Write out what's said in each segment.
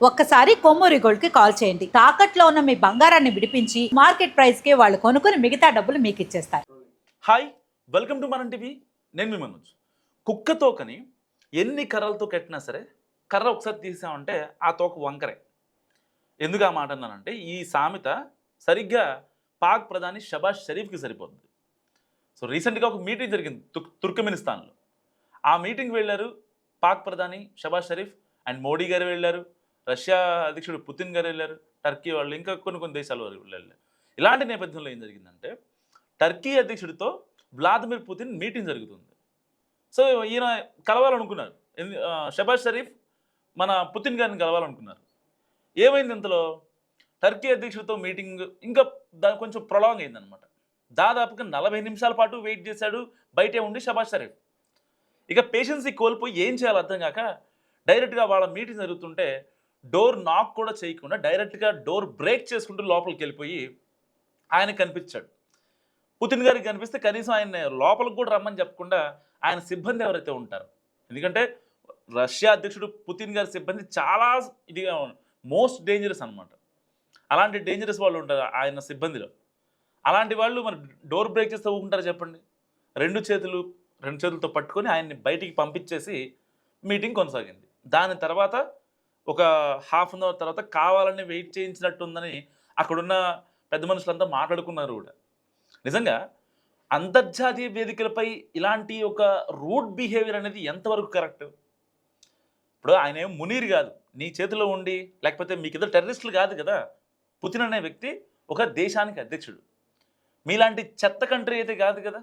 ఒక్కసారి కొమ్మూరి గోల్డ్ కి కాల్ చేయండి. తాకట్లో ఉన్న మీ బంగారాన్ని విడిపించి మార్కెట్ ప్రైస్ కి వాళ్ళు కొనుక్కుని మిగతా డబ్బులు మీకు ఇచ్చేస్తారు. హాయ్, వెల్కమ్ టు మనం టీవీ. నేను మీ మనోజ్. కుక్క తోకని ఎన్ని కర్రలతో కట్టినా సరే కర్ర ఒకసారి తీసామంటే ఆ తోక వంకరే. ఎందుకు ఆ మాట అన్నానంటే ఈ సామెత సరిగ్గా పాక్ ప్రధాని షబాజ్ షరీఫ్కి సరిపోతుంది. సో రీసెంట్గా ఒక మీటింగ్ జరిగింది తుర్కమెనిస్తాన్లో. ఆ మీటింగ్కి వెళ్ళారు పాక్ ప్రధాని షబాజ్ షరీఫ్ అండ్ మోడీ గారు వెళ్ళారు, రష్యా అధ్యక్షుడు పుతిన్ గారు వెళ్ళారు, టర్కీ వాళ్ళు, ఇంకా కొన్ని దేశాల వారు వెళ్ళారు. ఇలాంటి నేపథ్యంలో ఏం జరిగిందంటే టర్కీ అధ్యక్షుడితో వ్లాదిమిర్ పుతిన్ మీటింగ్ జరుగుతుంది. సో ఈయన కలవాలనుకున్నారు, షబాజ్ షరీఫ్ మన పుతిన్ గారిని కలవాలనుకున్నారు. ఏమైంది ఇంతలో టర్కీ అధ్యక్షుడితో మీటింగ్ ఇంకా కొంచెం ప్రొలాంగ్ అయిందనమాట. దాదాపుగా 40 నిమిషాల పాటు వెయిట్ చేశాడు బయటే ఉండి షబాజ్ షరీఫ్. ఇక పేషెన్సీ కోల్పోయి ఏం చేయాలో అర్థం కాక డైరెక్ట్గా వాళ్ళ మీటింగ్ జరుగుతుంటే డోర్ నాక్ కూడా చేయకుండా డైరెక్ట్గా డోర్ బ్రేక్ చేసుకుంటూ లోపలికి వెళ్ళిపోయి ఆయన కనిపించాడు. పుతిన్ గారికి కనిపిస్తే కనీసం ఆయన లోపలికి కూడా రమ్మని చెప్పకుండా ఆయన సిబ్బంది ఎవరైతే ఉంటారో, ఎందుకంటే రష్యా అధ్యక్షుడు పుతిన్ గారి సిబ్బంది చాలా ఇదిగా మోస్ట్ డేంజరస్ అనమాట. అలాంటి డేంజరస్ వాళ్ళు ఉంటారు ఆయన సిబ్బందిలో. అలాంటి వాళ్ళు మరి డోర్ బ్రేక్ చేస్తే ఊకుంటారు చెప్పండి. రెండు చేతులతో పట్టుకొని ఆయన్ని బయటికి పంపించేసి మీటింగ్ కొనసాగింది. దాని తర్వాత ఒక హాఫ్ అన్ అవర్ తర్వాత కావాలని వెయిట్ చేయించినట్టుందని అక్కడున్న పెద్ద మనుషులంతా మాట్లాడుకున్నారు కూడా. నిజంగా అంతర్జాతీయ వేదికలపై ఇలాంటి ఒక రూడ్ బిహేవియర్ అనేది ఎంతవరకు కరెక్ట్? ఇప్పుడు ఆయన ఏం మునీర్ కాదు, నీ చేతిలో ఉండి, లేకపోతే మీకు ఇద్దరు టెర్రరిస్టులు కాదు కదా. పుతిన్ అనే వ్యక్తి ఒక దేశానికి అధ్యక్షుడు, మీలాంటి చెత్త కంట్రీ అయితే కాదు కదా.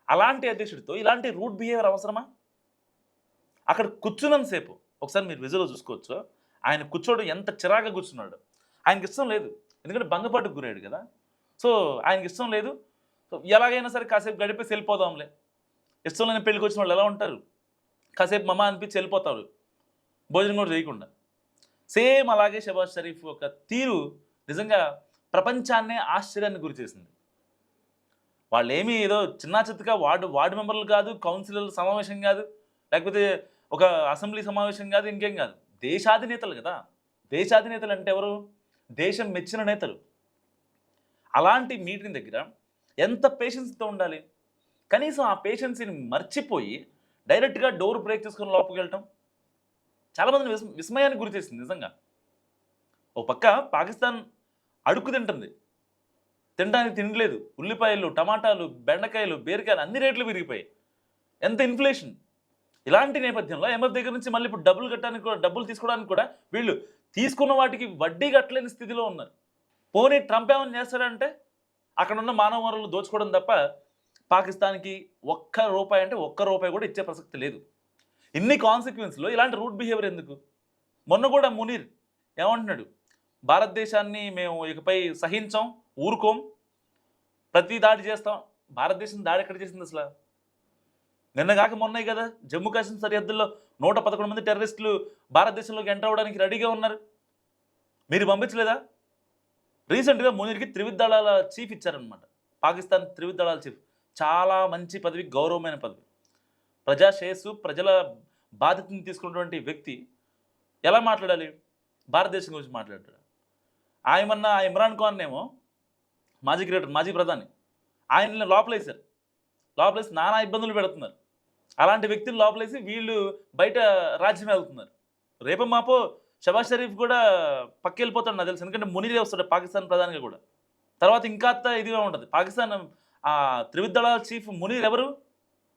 అలాంటి అధ్యక్షుడితో ఇలాంటి రూడ్ బిహేవియర్ అవసరమా? అక్కడ కూర్చున్నంతసేపు ఒకసారి మీరు విజువల్లో చూసుకోవచ్చు, ఆయన కూర్చోవడం ఎంత చిరాగా కూర్చున్నాడు. ఆయనకి ఇష్టం లేదు, ఎందుకంటే భంగపాటుకు గురయ్యాడు కదా. సో ఆయనకి ఇష్టం లేదు. సో ఎలాగైనా సరే కాసేపు గడిపేసి వెళ్ళిపోదాంలే. ఇష్టం లేని పెళ్ళికి వచ్చిన వాళ్ళు ఎలా ఉంటారు, కాసేపు మమ్మ అనిపించి వెళ్ళిపోతారు, భోజనం కూడా చేయకుండా. సేమ్ అలాగే షబాజ్ షరీఫ్ ఒక తీరు నిజంగా ప్రపంచాన్నే ఆశ్చర్యాన్ని గురి చేసింది. వాళ్ళు ఏమీ ఏదో చిన్న చిత్తగా వార్డు మెంబర్లు కాదు, కౌన్సిలర్ల సమావేశం కాదు, లేకపోతే ఒక అసెంబ్లీ సమావేశం కాదు, ఇంకేం కాదు, దేశాధినేతలు కదా. దేశాధినేతలు అంటే ఎవరు? దేశం మెచ్చిన నేతలు. అలాంటి మీటింగ్ దగ్గర ఎంత పేషెన్స్తో ఉండాలి? కనీసం ఆ పేషెన్సీని మర్చిపోయి డైరెక్ట్గా డోర్ బ్రేక్ చేసుకుని లోపలికి వెళ్ళటం చాలామందిని విస్మయానికి గురి చేసింది నిజంగా. ఓ పక్క పాకిస్తాన్ అడుక్కు తింటుంది, తినడానికి తినలేదు. ఉల్లిపాయలు, టమాటాలు, బెండకాయలు, బీరకాయలు అన్ని రేట్లు పెరిగిపోయాయి. ఎంత ఇన్ఫ్లేషన్. ఇలాంటి నేపథ్యంలో ఎంఎఫ్ దగ్గర నుంచి మళ్ళీ ఇప్పుడు డబ్బులు తీసుకోవడానికి కూడా వీళ్ళు తీసుకున్న వాటికి వడ్డీ కట్టలేని స్థితిలో ఉన్నారు. పోనీ ట్రంప్ ఏమైనా చేస్తాడంటే అక్కడ ఉన్న మానవ వనరులు దోచుకోవడం తప్ప పాకిస్తాన్కి ఒక్క రూపాయి కూడా ఇచ్చే ప్రసక్తి లేదు. ఇన్ని కాన్సిక్వెన్స్లో ఇలాంటి రూట్ బిహేవియర్ ఎందుకు? మొన్న కూడా మునీర్ ఏమంటున్నాడు, భారతదేశాన్ని మేము ఇకపై సహించాం, ఊరుకోం, ప్రతి దాడి చేస్తాం. భారతదేశం దాడి ఎక్కడ చేసింది అసలు? నిన్నగాక మొన్నయి కదా జమ్మూ కాశ్మీర్ సరిహద్దుల్లో 111 మంది టెర్రరిస్టులు భారతదేశంలోకి ఎంటర్ అవ్వడానికి రెడీగా ఉన్నారు. మీరు పంపించలేదా? రీసెంట్గా మునీర్కి త్రివిధ దళాల చీఫ్ ఇచ్చారనమాట. పాకిస్తాన్ త్రివిధ దళాల చీఫ్ చాలా మంచి పదవి, గౌరవమైన పదవి. ప్రజా శ్రేయస్సు, ప్రజల బాధ్యతను తీసుకున్నటువంటి వ్యక్తి ఎలా మాట్లాడాలి? భారతదేశం గురించి మాట్లాడాడు. ఆయమన్నా ఇమ్రాన్ ఖాన్ ఏమో మాజీ ప్రధాని, ఆయన్ని లోపలేసి నానా ఇబ్బందులు పెడుతున్నారు. అలాంటి వ్యక్తులు లోపలేసి వీళ్ళు బయట రాజ్యం వెళ్తున్నారు. రేపు మాపో షబాజ్ షరీఫ్ కూడా పక్కెళ్ళిపోతాడు నాకు తెలుసు, ఎందుకంటే మునీరే వస్తాడు పాకిస్తాన్ ప్రధానిగా కూడా. తర్వాత ఇంకా ఇదిగా ఉంటుంది. పాకిస్తాన్ త్రివిధ దళాల చీఫ్ మునీర్ ఎవరు?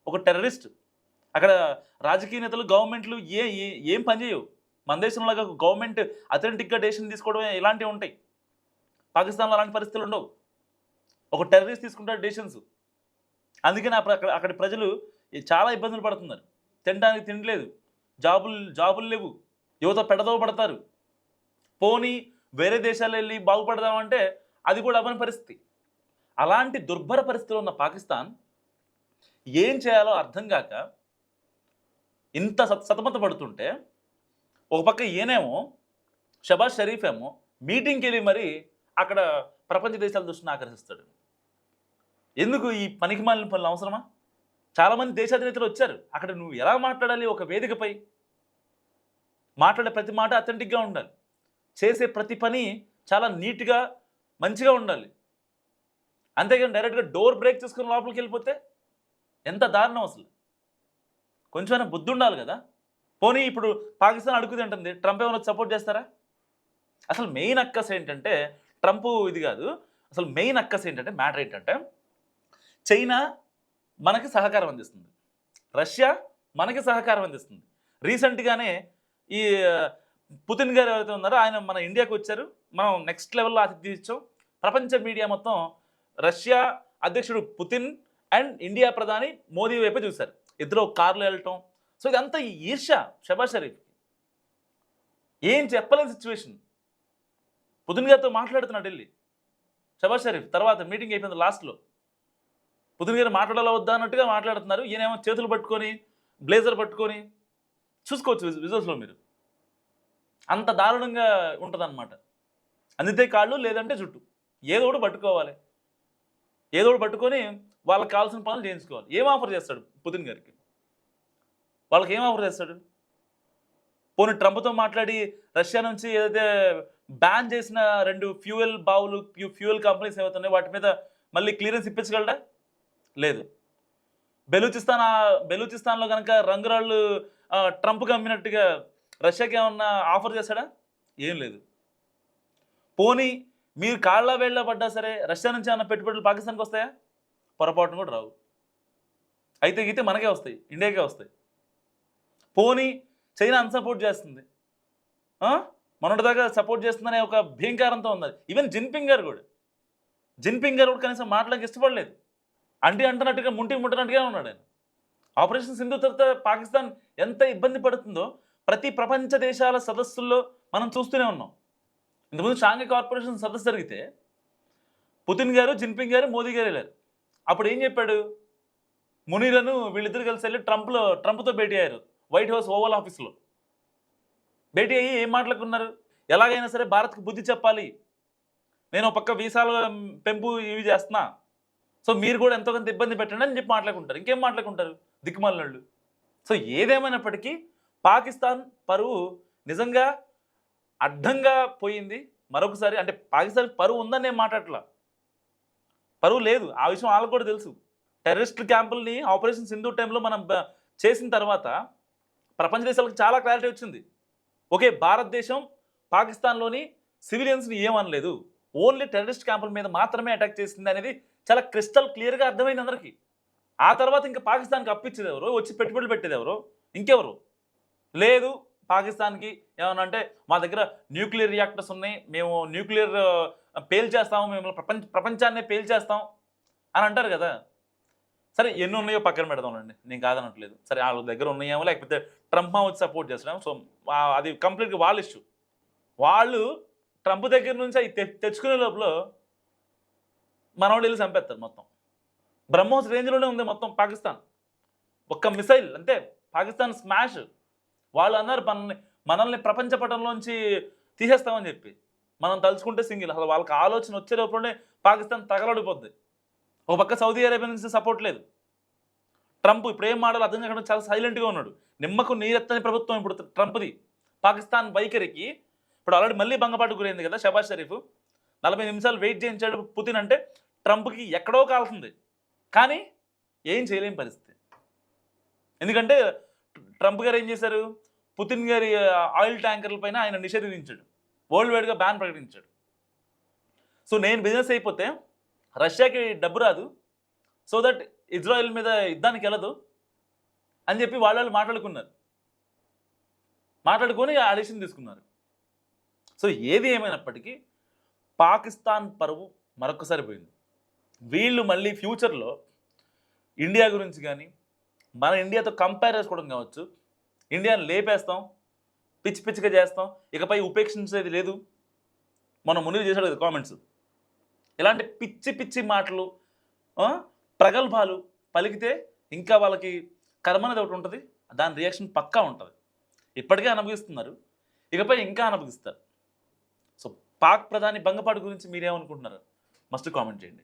ఒక టెర్రరిస్ట్. అక్కడ రాజకీయ నేతలు, గవర్నమెంట్లు ఏం పనిచేయవు. మన దేశంలాగా గవర్నమెంట్ అథెంటిక్గా డెసిషన్ తీసుకోవడం ఇలాంటివి ఉంటాయి. పాకిస్తాన్లో అలాంటి పరిస్థితులు ఉండవు. ఒక టెర్రరిస్ట్ తీసుకుంటారు డెసిషన్స్. అందుకని అక్కడి ప్రజలు చాలా ఇబ్బందులు పడుతున్నారు. తినడానికి తినలేదు, జాబులు లేవు, యువత పెడదవ పడతారు. పోనీ వేరే దేశాలు వెళ్ళి బాగుపడదామంటే అది కూడా అవ్వని పరిస్థితి. అలాంటి దుర్భర పరిస్థితిలో ఉన్న పాకిస్తాన్ ఏం చేయాలో అర్థం కాక ఇంత సతమత పడుతుంటే, ఒక పక్క ఈయనేమో షబాజ్ షరీఫ్ ఏమో మీటింగ్కి వెళ్ళి మరి అక్కడ ప్రపంచ దేశాల దృష్టిని ఆకర్షిస్తాడు. ఎందుకు ఈ పనికిమాలిన పనులు అవసరమా? చాలామంది దేశాధినేతలు వచ్చారు. అక్కడ నువ్వు ఎలా మాట్లాడాలి ఒక వేదికపై? మాట్లాడే ప్రతి మాట అథెంటిక్గా ఉండాలి, చేసే ప్రతి పని చాలా నీట్గా మంచిగా ఉండాలి. అంతేగాని డైరెక్ట్గా డోర్ బ్రేక్ చేసుకుని లోపలికి వెళ్ళిపోతే ఎంత దారుణం అసలు. కొంచెమైనా బుద్ధి ఉండాలి కదా. పోనీ ఇప్పుడు పాకిస్తాన్ అడుగుతుంది అంటుంది, ట్రంప్ ఏమైనా సపోర్ట్ చేస్తారా? అసలు మెయిన్ అక్కస్ ఏంటంటే ట్రంప్ ఇది కాదు, అసలు మెయిన్ అక్కస్ ఏంటంటే మ్యాటర్ ఏంటంటే చైనా మనకి సహకారం అందిస్తుంది, రష్యా మనకి సహకారం అందిస్తుంది. రీసెంట్గానే ఈ పుతిన్ గారు ఎవరైతే ఉన్నారో ఆయన మన ఇండియాకి వచ్చారు, మనం నెక్స్ట్ లెవెల్లో అతిథి ఇచ్చాం. ప్రపంచ మీడియా మొత్తం రష్యా అధ్యక్షుడు పుతిన్ అండ్ ఇండియా ప్రధాని మోదీ వైపే చూశారు, ఇద్దరు కార్లో వెళ్ళటం. సో ఇదంతా ఈ ఈర్ష్య షబాజ్ షరీఫ్. ఏం చెప్పలేని సిచ్యువేషన్. పుతిన్ గారితో మాట్లాడుతున్నాడు వెళ్ళి షబాజ్ షరీఫ్. తర్వాత మీటింగ్ అయిపోయింది, లాస్ట్లో పుతిన్ గారు మాట్లాడాలా వద్దా అన్నట్టుగా మాట్లాడుతున్నారు. ఈయనేమో చేతులు పట్టుకొని బ్లేజర్ పట్టుకొని, చూసుకోవచ్చు విజువల్స్లో మీరు. అంత దారుణంగా ఉంటుందన్నమాట. అందితే కాళ్ళు లేదంటే జుట్టు, ఏదో ఒకటి పట్టుకోవాలి, ఏదో ఒకటి పట్టుకొని వాళ్ళకి కావాల్సిన పనులు చేయించుకోవాలి. ఏం ఆఫర్ చేస్తాడు పుతిన్ గారికి? వాళ్ళకి ఏం ఆఫర్ చేస్తాడు? పోనీ ట్రంప్తో మాట్లాడి రష్యా నుంచి ఏదైతే బ్యాన్ చేసిన 2 ఫ్యూయల్ బావులు, ఫ్యూయల్ కంపెనీస్ ఏవైతున్నాయో వాటి మీద మళ్ళీ క్లియరెన్స్ ఇప్పించగలడా? లేదు. బెలూచిస్తాన్లో కనుక రంగురాళ్ళు ట్రంప్కి అమ్మినట్టుగా రష్యాకి ఏమన్నా ఆఫర్ చేశాడా? ఏం లేదు. పోనీ మీరు కాళ్ళ వేళ్ళ పడ్డా సరే రష్యా నుంచి ఏమన్నా పెట్టుబడులు పాకిస్తాన్కి వస్తాయా? పొరపాటును కూడా రావు. అయితే గీతే మనకే వస్తాయి, ఇండియాకే వస్తాయి. పోనీ చైనా అన్సపోర్ట్ చేస్తుంది, మొన్నటిదాకా సపోర్ట్ చేస్తుందనే ఒక భీంకారంతో ఉన్నది. ఈవెన్ జిన్పింగ్ గారు కూడా కనీసం మాట్లాడడానికి ఇష్టపడలేదు. అంటున్నట్టుగా ముట్టనట్టుగా ఉన్నాడు ఆయన. ఆపరేషన్ సింధు తర్వాత పాకిస్తాన్ ఎంత ఇబ్బంది పడుతుందో ప్రతి ప్రపంచ దేశాల సదస్సుల్లో మనం చూస్తూనే ఉన్నాం. ఇంతకుముందు షాంఘై కార్పొరేషన్ సదస్సు జరిగితే పుతిన్ గారు, జిన్పింగ్ గారు, మోదీ గారు వెళ్ళారు. అప్పుడు ఏం చెప్పాడు? మునీరను వీళ్ళిద్దరు కలిసి వెళ్ళి ట్రంప్తో భేటీ అయ్యారు, వైట్ హౌస్ ఓవల్ ఆఫీస్లో భేటీ అయ్యి ఏం మాట్లాడుకున్నారు? ఎలాగైనా సరే భారత్కి బుద్ధి చెప్పాలి, నేను ఒక పక్క వీసాల పెంపు ఇవి చేస్తున్నా, సో మీరు కూడా ఎంతో కొంత ఇబ్బంది పెట్టండి అని చెప్పి మాట్లాడుకుంటారు. ఇంకేం మాట్లాడుకుంటారు దిక్కుమాలినళ్ళు. సో ఏదేమైనప్పటికీ పాకిస్తాన్ పరువు నిజంగా అడ్డంగా పోయింది మరొకసారి. అంటే పాకిస్తాన్ పరువు ఉందని నేను మాట్లాడట్లా, పరువు లేదు, ఆ విషయం వాళ్ళకు కూడా తెలుసు. టెర్రరిస్ట్ క్యాంపుల్ని ఆపరేషన్ సింధు టైంలో మనం చేసిన తర్వాత ప్రపంచ దేశాలకు చాలా క్లారిటీ వచ్చింది. ఓకే, భారతదేశం పాకిస్తాన్లోని సివిలియన్స్ని ఏమనలేదు, ఓన్లీ టెర్రరిస్ట్ క్యాంపుల మీద మాత్రమే అటాక్ చేసింది అనేది చాలా క్రిస్టల్ క్లియర్గా అర్థమైంది అందరికీ. ఆ తర్వాత ఇంకా పాకిస్తాన్కి అప్పించేది ఎవరు, వచ్చి పెట్టుబడులు పెట్టేది ఎవరు? ఇంకెవరు లేదు. పాకిస్తాన్కి ఏమన్నా అంటే మా దగ్గర న్యూక్లియర్ రియాక్టర్స్ ఉన్నాయి, మేము న్యూక్లియర్ పేల్చేస్తాము, మేము ప్రపంచాన్నే పేల్చేస్తాం అని అంటారు కదా. సరే ఎన్ని ఉన్నాయో పక్కన పెడదాంలేండి, నేను కాదనట్లేదు. సరే వాళ్ళ దగ్గర ఉన్నాయేమో, లేకపోతే ట్రంప్ వచ్చి సపోర్ట్ చేస్తున్నాము, సో అది కంప్లీట్గా వాళ్ళ ఇష్యూ. వాళ్ళు ట్రంప్ దగ్గర నుంచి అవి తెచ్చుకునే లోపల మనవాళ్ళు వెళ్ళి చంపేస్తారు. మొత్తం బ్రహ్మోస్ రేంజ్లోనే ఉంది మొత్తం పాకిస్తాన్. ఒక్క మిసైల్ అంతే పాకిస్తాన్ స్మాష్. వాళ్ళు అన్నారు మనల్ని ప్రపంచ పటంలోంచి తీసేస్తామని చెప్పి, మనం తలుచుకుంటే సింగిల్. అసలు వాళ్ళకి ఆలోచన వచ్చే లోపలనే పాకిస్తాన్ తగలడిపోద్ది. ఒక పక్క సౌదీ అరేబియా నుంచి సపోర్ట్ లేదు. ట్రంప్ ఇప్పుడు ఏం మాటలు అర్థం కాకుండా చాలా సైలెంట్గా ఉన్నాడు. నిమ్మకు నీరెత్తని ప్రభుత్వం ఇప్పుడు ట్రంప్ది. పాకిస్తాన్ వైఖరికి ఇప్పుడు ఆల్రెడీ మళ్ళీ భంగపాటు గురైంది కదా షబాజ్ షరీఫ్. 40 నిమిషాలు వెయిట్ చేయించాడు పుతిన్ అంటే ట్రంప్కి ఎక్కడో కాల్సింది, కానీ ఏం చేయలేని పరిస్థితి. ఎందుకంటే ట్రంప్ గారు ఏం చేశారు, పుతిన్ గారి ఆయిల్ ట్యాంకర్ల పైన ఆయన నిషేధించాడు, వరల్డ్ వైడ్గా బ్యాన్ ప్రకటించాడు. సో నేను బిజినెస్ అయిపోతే రష్యాకి డబ్బు రాదు, సో దట్ ఇజ్రాయెల్ మీద యుద్ధానికి వెళ్ళదు అని చెప్పి వాళ్ళు మాట్లాడుకొని ఆ డెసిషన్ తీసుకున్నారు. సో ఏది ఏమైనప్పటికీ పాకిస్తాన్ పరువు మరొకసారి పోయింది. వీళ్ళు మళ్ళీ ఫ్యూచర్లో ఇండియా గురించి కానీ మన ఇండియాతో కంపేర్ చేసుకోవడం కావచ్చు, ఇండియాని లేపేస్తాం, పిచ్చి పిచ్చిగా చేస్తాం, ఇకపై ఉపేక్షించేది లేదు. మనం మునీర్ చేశాడు కదా కామెంట్స్, ఇలాంటి పిచ్చి పిచ్చి మాటలు ప్రగల్భాలు పలికితే ఇంకా వాళ్ళకి కర్మనేది ఒకటి ఉంటుంది, దాని రియాక్షన్ పక్కా ఉంటుంది. ఇప్పటికే అనుభవిస్తున్నారు, ఇకపై ఇంకా అనుభవిస్తారు. సో పాక్ ప్రధాని భంగపాటు గురించి మీరేమనుకుంటున్నారు? మస్ట్ కామెంట్ చేయండి.